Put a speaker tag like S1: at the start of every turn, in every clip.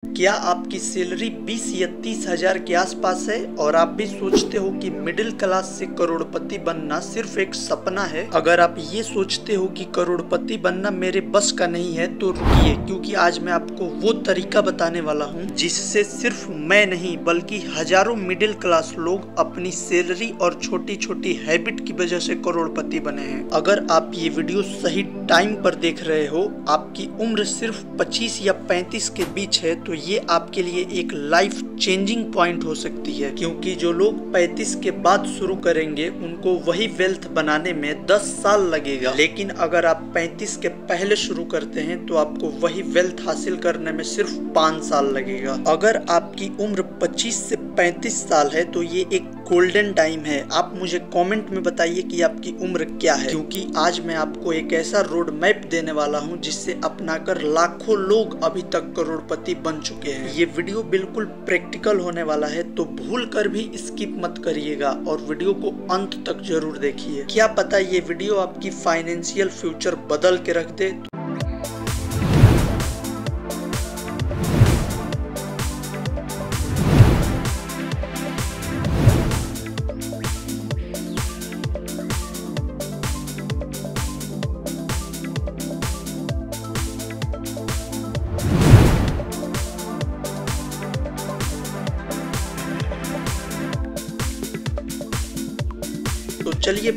S1: क्या आपकी सैलरी 20 या 30 हजार के आसपास है और आप भी सोचते हो कि मिडिल क्लास से करोड़पति बनना सिर्फ एक सपना है? अगर आप ये सोचते हो कि करोड़पति बनना मेरे बस का नहीं है तो रुकिए, क्योंकि आज मैं आपको वो तरीका बताने वाला हूँ जिससे सिर्फ मैं नहीं बल्कि हजारों मिडिल क्लास लोग अपनी सैलरी और छोटी छोटी हैबिट की वजह से करोड़पति बने हैं। अगर आप ये वीडियो सही टाइम पर देख रहे हो, आपकी उम्र सिर्फ 25 या 35 के बीच है, तो ये आपके लिए एक लाइफ चेंजिंग पॉइंट हो सकती है, क्योंकि जो लोग 35 के बाद शुरू करेंगे उनको वही वेल्थ बनाने में 10 साल लगेगा, लेकिन अगर आप 35 के पहले शुरू करते हैं तो आपको वही वेल्थ हासिल करने में सिर्फ 5 साल लगेगा। अगर आपकी उम्र 25 से 35 साल है तो ये एक गोल्डन टाइम है। आप मुझे कमेंट में बताइए कि आपकी उम्र क्या है, क्योंकि आज मैं आपको एक ऐसा रोड मैप देने वाला हूं जिससे अपनाकर लाखों लोग अभी तक करोड़पति बन चुके हैं। ये वीडियो बिल्कुल प्रैक्टिकल होने वाला है, तो भूल कर भी स्किप मत करिएगा और वीडियो को अंत तक जरूर देखिए। क्या पता ये वीडियो आपकी फाइनेंशियल फ्यूचर बदल के रख दे। तो चलिए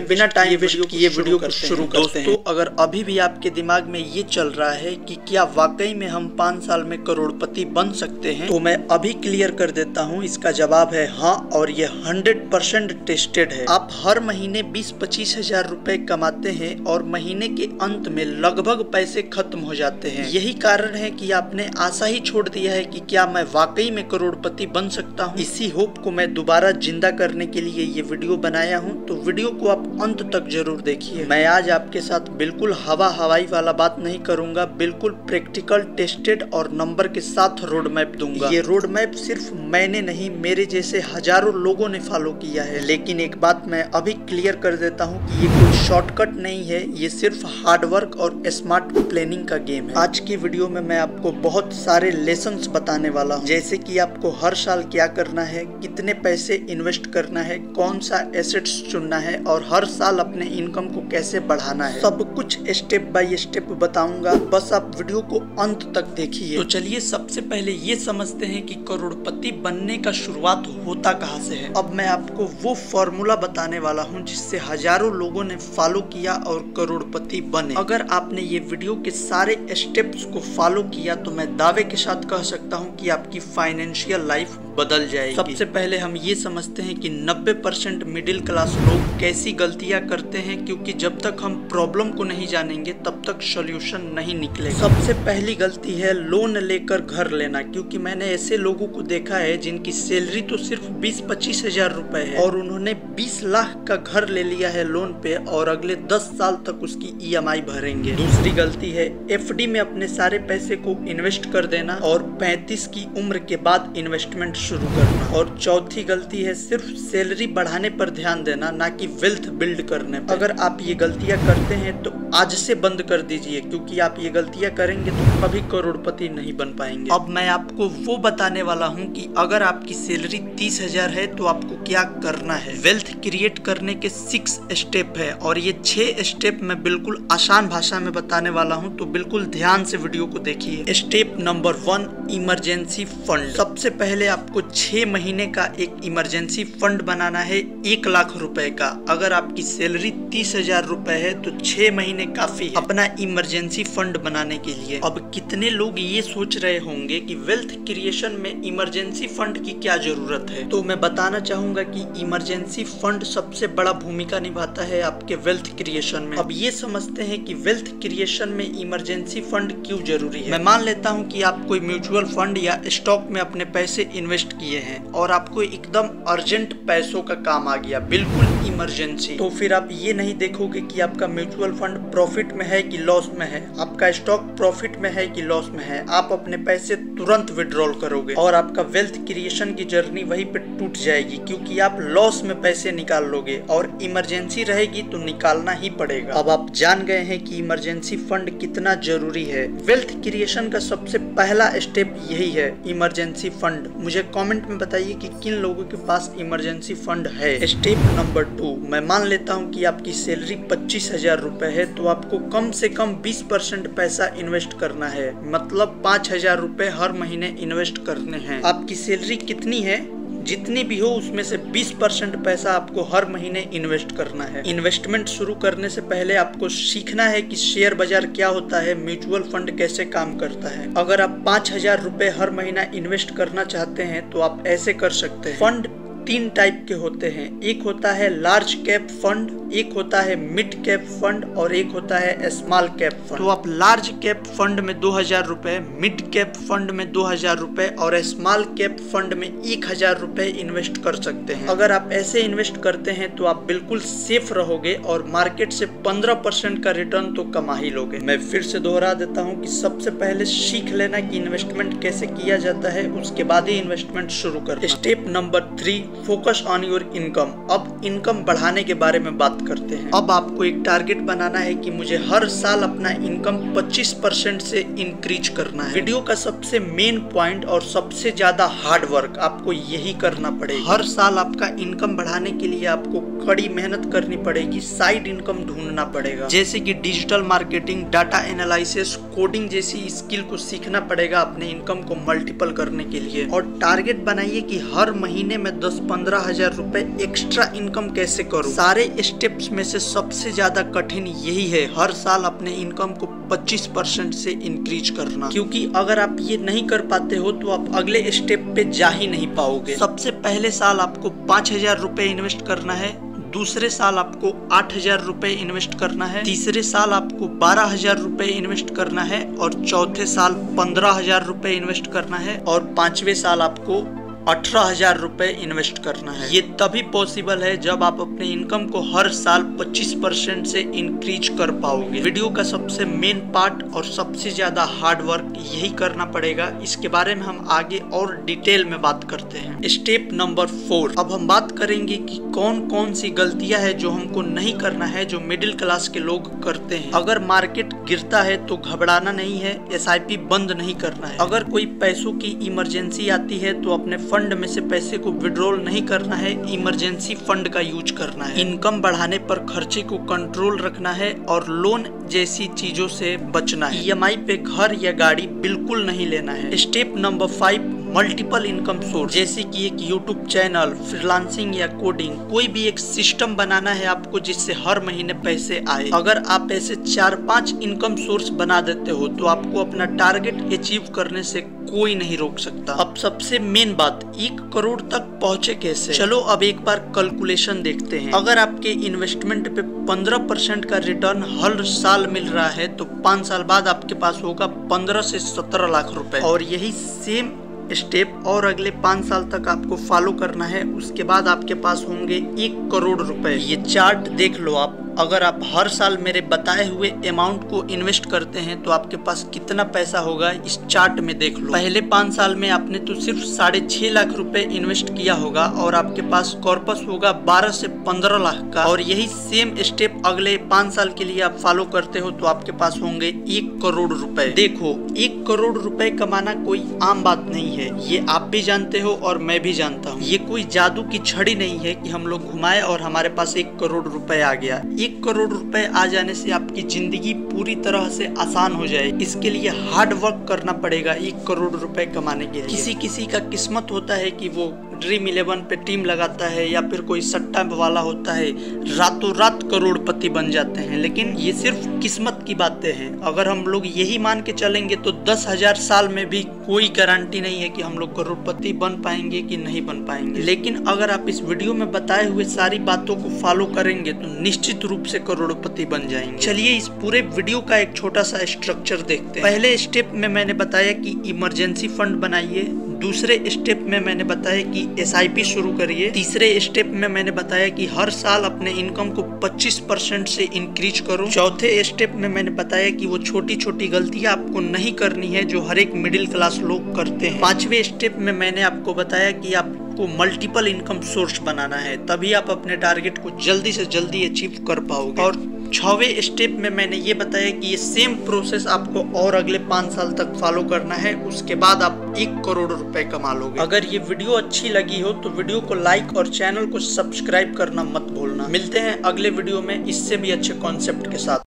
S1: बिना टाइम वेस्ट किए वीडियो को शुरू करते हैं। दोस्तों, अगर अभी भी आपके दिमाग में ये चल रहा है कि क्या वाकई में हम 5 साल में करोड़पति बन सकते हैं, तो मैं अभी क्लियर कर देता हूँ। इसका जवाब है हाँ, और ये 100% टेस्टेड है। आप हर महीने 20-25 हजार रुपए कमाते हैं और महीने के अंत में लगभग पैसे खत्म हो जाते हैं। यही कारण है कि आपने आशा ही छोड़ दिया है कि क्या मैं वाकई में करोड़पति बन सकता हूँ। इसी होप को मैं दोबारा जिंदा करने के लिए ये वीडियो बनाया हूँ, तो वीडियो को आप अंत तक जरूर देखिए। मैं आज आपके साथ बिल्कुल हवाई वाला बात नहीं करूंगा, बिल्कुल प्रैक्टिकल, टेस्टेड और नंबर के साथ रोड मैप दूंगा। ये रोड मैप सिर्फ मैंने नहीं, मेरे जैसे हजारों लोगों ने फॉलो किया है। लेकिन एक बात मैं अभी क्लियर कर देता हूँ कि ये कोई शॉर्टकट नहीं है, ये सिर्फ हार्डवर्क और स्मार्ट प्लानिंग का गेम है। आज की वीडियो में मैं आपको बहुत सारे लेसन्स बताने वाला हूँ, जैसे कि आपको हर साल क्या करना है, कितने पैसे इन्वेस्ट करना है, कौन सा एसेट्स चुनना है और हर साल अपने इनकम को कैसे बढ़ाना है। सब कुछ स्टेप बाय स्टेप बताऊंगा, बस आप वीडियो को अंत तक देखिए। तो चलिए सबसे पहले ये समझते हैं कि करोड़पति बनने का शुरुआत होता कहाँ से है। अब मैं आपको वो फॉर्मूला बताने वाला हूँ जिससे हजारों लोगों ने फॉलो किया और करोड़पति बने। अगर आपने ये वीडियो के सारे स्टेप्स को फॉलो किया तो मैं दावे के साथ कह सकता हूँ कि आपकी फाइनेंशियल लाइफ बदल जाएगी। सबसे पहले हम ये समझते हैं कि 90% मिडिल क्लास लोग कैसी गलतियां करते हैं, क्योंकि जब तक हम प्रॉब्लम को नहीं जानेंगे तब तक सॉल्यूशन नहीं निकलेगा। सबसे पहली गलती है लोन लेकर घर लेना, क्योंकि मैंने ऐसे लोगों को देखा है जिनकी सैलरी तो सिर्फ 20-25 हजार रुपए है और उन्होंने 20 लाख का घर ले लिया है लोन पे और अगले 10 साल तक उसकी EMI भरेंगे। दूसरी गलती है FD में अपने सारे पैसे को इन्वेस्ट कर देना और 35 की उम्र के बाद इन्वेस्टमेंट शुरू करना। और चौथी गलती है सिर्फ सैलरी बढ़ाने पर ध्यान देना, ना कि वेल्थ बिल्ड करने पर। अगर आप ये गलतियां करते हैं तो आज से बंद कर दीजिए, क्योंकि आप ये गलतियां करेंगे तो कभी करोड़पति नहीं बन पाएंगे। अब मैं आपको वो बताने वाला हूँ कि अगर आपकी सैलरी 30 हजार है तो आपको क्या करना है। वेल्थ क्रिएट करने के 6 स्टेप है और ये 6 स्टेप मैं बिल्कुल आसान भाषा में बताने वाला हूँ, तो बिल्कुल ध्यान से वीडियो को देखिए। Step number 1, emergency fund. सबसे पहले आपको 6 महीने का एक इमरजेंसी फंड बनाना है 1 लाख रुपए का। अगर आपकी सैलरी 30 हजार रुपए है तो 6 महीने काफी है अपना इमरजेंसी फंड बनाने के लिए। अब कितने लोग ये सोच रहे होंगे कि वेल्थ क्रिएशन में इमरजेंसी फंड की क्या जरूरत है, तो मैं बताना चाहूंगा कि इमरजेंसी फंड सबसे बड़ा भूमिका निभाता है आपके वेल्थ क्रिएशन में। अब ये समझते हैं कि वेल्थ क्रिएशन में इमरजेंसी फंड क्यों जरूरी है। मैं मान लेता हूँ कि आप कोई म्यूचुअल फंड या स्टॉक में अपने पैसे इन्वेस्ट किए हैं और आपको एकदम अर्जेंट पैसों का काम आ गया, बिल्कुल इमरजेंसी, तो फिर आप ये नहीं देखोगे कि आपका म्यूचुअल फंड प्रॉफिट में है कि लॉस में है, आपका स्टॉक प्रॉफिट में है कि लॉस में है। आप अपने पैसे तुरंत विड्रॉल करोगे और आपका वेल्थ क्रिएशन की जर्नी वहीं पे टूट जाएगी, क्योंकि आप लॉस में पैसे निकाल लोगे और इमरजेंसी रहेगी तो निकालना ही पड़ेगा। अब आप जान गए हैं कि इमरजेंसी फंड कितना जरूरी है। वेल्थ क्रिएशन का सबसे पहला स्टेप यही है, इमरजेंसी फंड। मुझे कमेंट में बताइए कि किन लोगों के पास इमरजेंसी फंड है। स्टेप नंबर 2, मैं मान लेता हूं कि आपकी सैलरी 25,000 रुपए है, तो आपको कम से कम 20% पैसा इन्वेस्ट करना है, मतलब 5,000 रुपए हर महीने इन्वेस्ट करने हैं। आपकी सैलरी कितनी है, जितनी भी हो उसमें से 20% पैसा आपको हर महीने इन्वेस्ट करना है। इन्वेस्टमेंट शुरू करने से पहले आपको सीखना है कि शेयर बाजार क्या होता है, म्यूचुअल फंड कैसे काम करता है। अगर आप 5,000 रुपए हर महीना इन्वेस्ट करना चाहते हैं तो आप ऐसे कर सकते हैं। फंड 3 टाइप के होते हैं, एक होता है लार्ज कैप फंड, एक होता है मिड कैप फंड और एक होता है स्मॉल कैप फंड। तो आप लार्ज कैप फंड में 2,000 रुपए, मिड कैप फंड में 2,000 रुपए और स्मॉल कैप फंड में 1,000 रुपए इन्वेस्ट कर सकते हैं। अगर आप ऐसे इन्वेस्ट करते हैं तो आप बिल्कुल सेफ रहोगे और मार्केट से 15% का रिटर्न तो कमा ही लोगे। मैं फिर से दोहरा देता हूँ कि सबसे पहले सीख लेना कि इन्वेस्टमेंट कैसे किया जाता है, उसके बाद ही इन्वेस्टमेंट शुरू करना। Step number 3, focus on your income. अब इनकम बढ़ाने के बारे में बात करते हैं। अब आपको एक टारगेट बनाना है कि मुझे हर साल अपना इनकम 25% से इंक्रीज करना है। वीडियो का सबसे मेन पॉइंट और सबसे ज्यादा हार्ड वर्क आपको यही करना पड़ेगा। हर साल आपका इनकम बढ़ाने के लिए आपको कड़ी मेहनत करनी पड़ेगी, साइड इनकम ढूंढना पड़ेगा, जैसे कि digital marketing, data analysis, coding जैसी स्किल को सीखना पड़ेगा अपने इनकम को मल्टीपल करने के लिए। और टारगेट बनाइए कि हर महीने में 10-15 हजार रुपए एक्स्ट्रा इनकम कैसे करूं। सारे स्टेप्स में से सबसे ज्यादा कठिन यही है, हर साल अपने इनकम को 25% से इंक्रीज करना, क्योंकि अगर आप ये नहीं कर पाते हो तो आप अगले स्टेप पे जा ही नहीं पाओगे। सबसे पहले साल आपको 5,000 रुपए इन्वेस्ट करना है, दूसरे साल आपको 8,000 रुपए इन्वेस्ट करना है, तीसरे साल आपको 12,000 रुपए इन्वेस्ट करना है और चौथे साल 15,000 रुपए इन्वेस्ट करना है और 5वें साल आपको 18,000 रुपए इन्वेस्ट करना है। ये तभी पॉसिबल है जब आप अपने इनकम को हर साल 25% से इंक्रीज कर पाओगे। वीडियो का सबसे मेन पार्ट और सबसे ज्यादा हार्ड वर्क यही करना पड़ेगा। इसके बारे में हम आगे और डिटेल में बात करते हैं। स्टेप नंबर 4, अब हम बात करेंगे कि कौन कौन सी गलतियां है जो हमको नहीं करना है, जो मिडिल क्लास के लोग करते हैं। अगर मार्केट गिरता है तो घबराना नहीं है, SIP बंद नहीं करना है। अगर कोई पैसों की इमरजेंसी आती है तो अपने फंड में से पैसे को विड्रॉल नहीं करना है, इमरजेंसी फंड का यूज करना है। इनकम बढ़ाने पर खर्चे को कंट्रोल रखना है और लोन जैसी चीजों से बचना है। EMI पे घर या गाड़ी बिल्कुल नहीं लेना है। Step number 5, multiple income source, जैसे कि एक यूट्यूब चैनल, फ्रीलांसिंग या कोडिंग, कोई भी एक सिस्टम बनाना है आपको जिससे हर महीने पैसे आए। अगर आप ऐसे 4-5 इनकम सोर्स बना देते हो तो आपको अपना टारगेट अचीव करने से कोई नहीं रोक सकता। अब सबसे मेन बात, 1 करोड़ तक पहुँचे कैसे। चलो अब एक बार कैलकुलेशन देखते हैं। अगर आपके इन्वेस्टमेंट पे 15% का रिटर्न हर साल मिल रहा है तो 5 साल बाद आपके पास होगा 15 से 17 लाख रुपए। और यही सेम स्टेप और अगले 5 साल तक आपको फॉलो करना है, उसके बाद आपके पास होंगे 1 करोड़ रुपए। ये चार्ट देख लो आप। अगर आप हर साल मेरे बताए हुए अमाउंट को इन्वेस्ट करते हैं तो आपके पास कितना पैसा होगा इस चार्ट में देख लो। पहले 5 साल में आपने तो सिर्फ 6.5 लाख रुपए इन्वेस्ट किया होगा और आपके पास कॉर्पस होगा 12 से 15 लाख का। और यही सेम स्टेप अगले 5 साल के लिए आप फॉलो करते हो तो आपके पास होंगे 1 करोड़ रुपए। देखो 1 करोड़ रुपए कमाना कोई आम बात नहीं है, ये आप भी जानते हो और मैं भी जानता हूँ। ये कोई जादू की छड़ी नहीं है कि हम लोग घुमाए और हमारे पास 1 करोड़ रुपए आ गया। 1 करोड़ रुपए आ जाने से आपकी जिंदगी पूरी तरह से आसान हो जाए। इसके लिए हार्ड वर्क करना पड़ेगा 1 करोड़ रुपए कमाने के लिए। किसी किसी का किस्मत होता है कि वो ड्रीम 11 पे टीम लगाता है या फिर कोई सट्टा वाला होता है, रातों रात करोड़पति बन जाते हैं, लेकिन ये सिर्फ किस्मत की बातें हैं। अगर हम लोग यही मान के चलेंगे तो 10,000 साल में भी कोई गारंटी नहीं है कि हम लोग करोड़पति बन पाएंगे कि नहीं बन पाएंगे। लेकिन अगर आप इस वीडियो में बताए हुए सारी बातों को फॉलो करेंगे तो निश्चित रूप से करोड़पति बन जाएंगे। चलिए इस पूरे वीडियो का एक छोटा सा स्ट्रक्चर देखते हैं। पहले स्टेप में मैंने बताया कि इमरजेंसी फंड बनाइए, दूसरे स्टेप में मैंने बताया कि SIP शुरू करिए। तीसरे स्टेप में मैंने बताया कि हर साल अपने इनकम को 25% से इंक्रीज करो। चौथे स्टेप में मैंने बताया कि वो छोटी छोटी गलतियां आपको नहीं करनी है जो हर एक मिडिल क्लास लोग करते हैं। पांचवे स्टेप में मैंने आपको बताया कि आपको मल्टीपल इनकम सोर्स बनाना है, तभी आप अपने टारगेट को जल्दी से जल्दी अचीव कर पाओगे। और 6वें स्टेप में मैंने ये बताया कि ये सेम प्रोसेस आपको और अगले 5 साल तक फॉलो करना है, उसके बाद आप 1 करोड़ रुपए कमा लोगे। अगर ये वीडियो अच्छी लगी हो तो वीडियो को लाइक और चैनल को सब्सक्राइब करना मत भूलना। मिलते हैं अगले वीडियो में इससे भी अच्छे कॉन्सेप्ट के साथ।